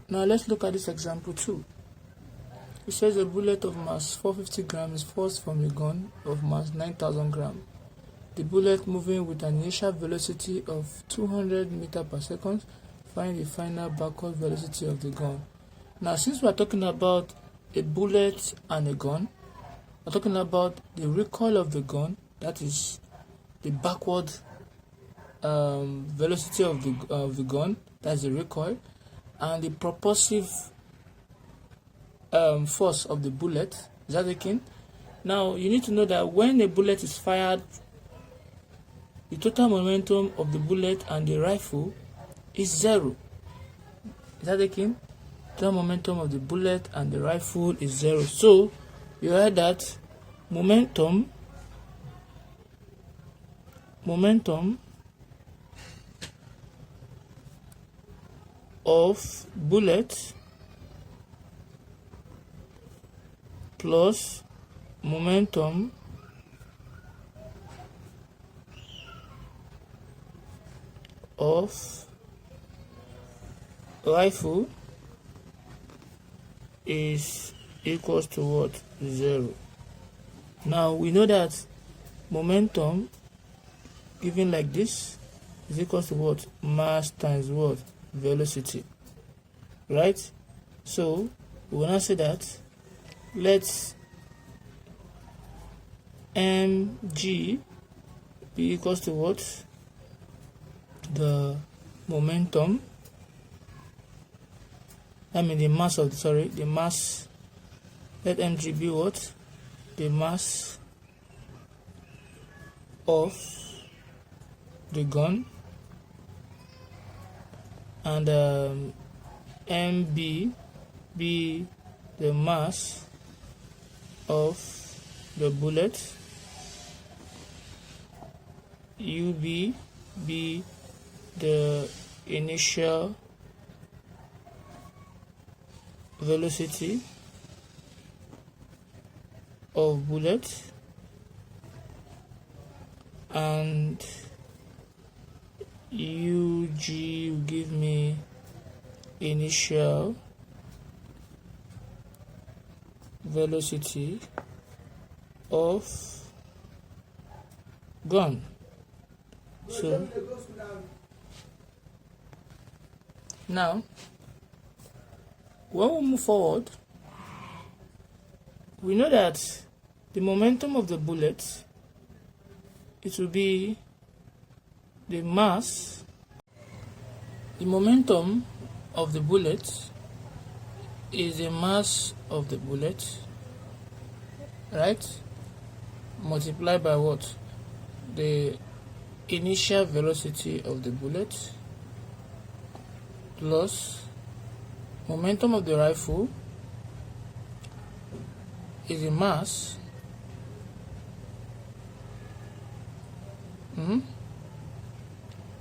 Now let's look at this example 2. It says a bullet of mass 450 grams is fired from a gun of mass 9,000 grams. The bullet moving with an initial velocity of 200 meters per second. Find the final backward velocity of the gun. Now, since we are talking about a bullet and a gun, we're talking about the recoil of the gun, that is the backward velocity of the gun, that's the recoil, and the propulsive force of the bullet. Is that okay? Now, you need to know that when a bullet is fired, the total momentum of the bullet and the rifle is 0. Is that okay? Total momentum of the bullet and the rifle is 0. So you heard that momentum of bullet plus momentum of rifle is equals to what? 0. Now we know that momentum given like this is equals to what? Mass times what? Velocity. Right? So we will now say that let mg be equals to what? The momentum, the mass of the mass. Let mg be what? The mass of the gun, and mb be the mass of the bullet, ub be the initial velocity of bullet, and ug will give me initial velocity of gun. So now when we move forward, we know that the momentum of the bullet, it will be the mass. The momentum of the bullet is the mass of the bullet, right? Multiplied by what? The initial velocity of the bullet plus momentum of the rifle is the mass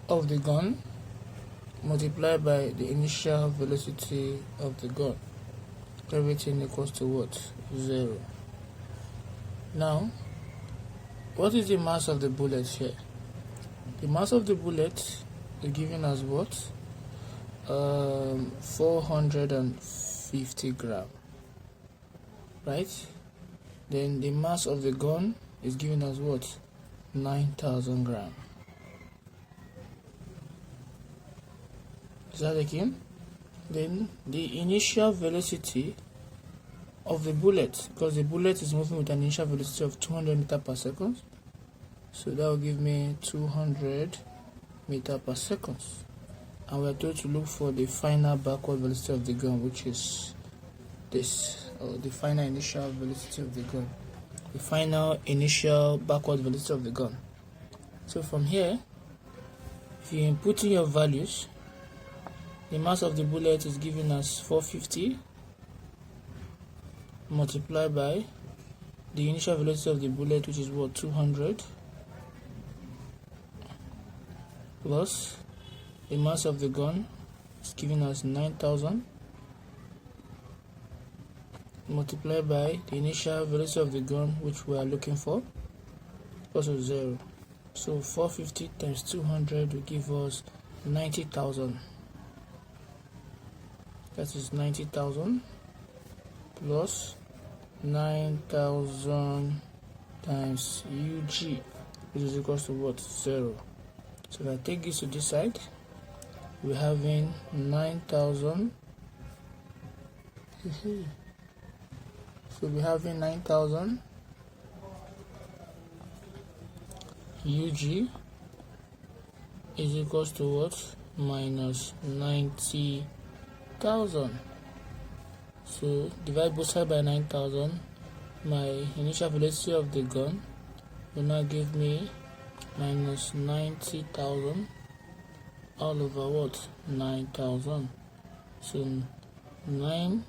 of the gun multiplied by the initial velocity of the gun. Everything equals to what? 0. Now, what is the mass of the bullet here? The mass of the bullet is given as what? 450 grams, right? Then the mass of the gun is given as what? 9,000 grams. Is that okay? Then the initial velocity of the bullet, because the bullet is moving with an initial velocity of 200 meters per second, so that will give me 200 meters per second. And we are told to look for the final backward velocity of the gun, which is this, or the final initial velocity of the gun, the final initial backward velocity of the gun. So from here, if you input in your values, the mass of the bullet is given as 450 multiplied by the initial velocity of the bullet, which is what? 200, plus the mass of the gun is given as 9,000 multiplied by the initial velocity of the gun, which we are looking for, equals to 0. So 450 times 200 will give us 90,000. that is 90,000 plus 9,000 times UG, which is equals to what? 0. So if I take this to this side, we're having 9,000. So we're having 9,000 UG is equals to what? Minus 90,000. So divide both sides by 9,000. My initial velocity of the gun will now give me minus 90,000 all over what? 9,000. So 9,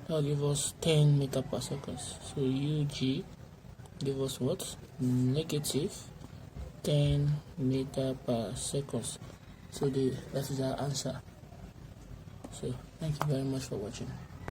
that will give us 10 meter per second. So UG give us what? Negative 10 meter per second. So that is our answer. So thank you very much for watching.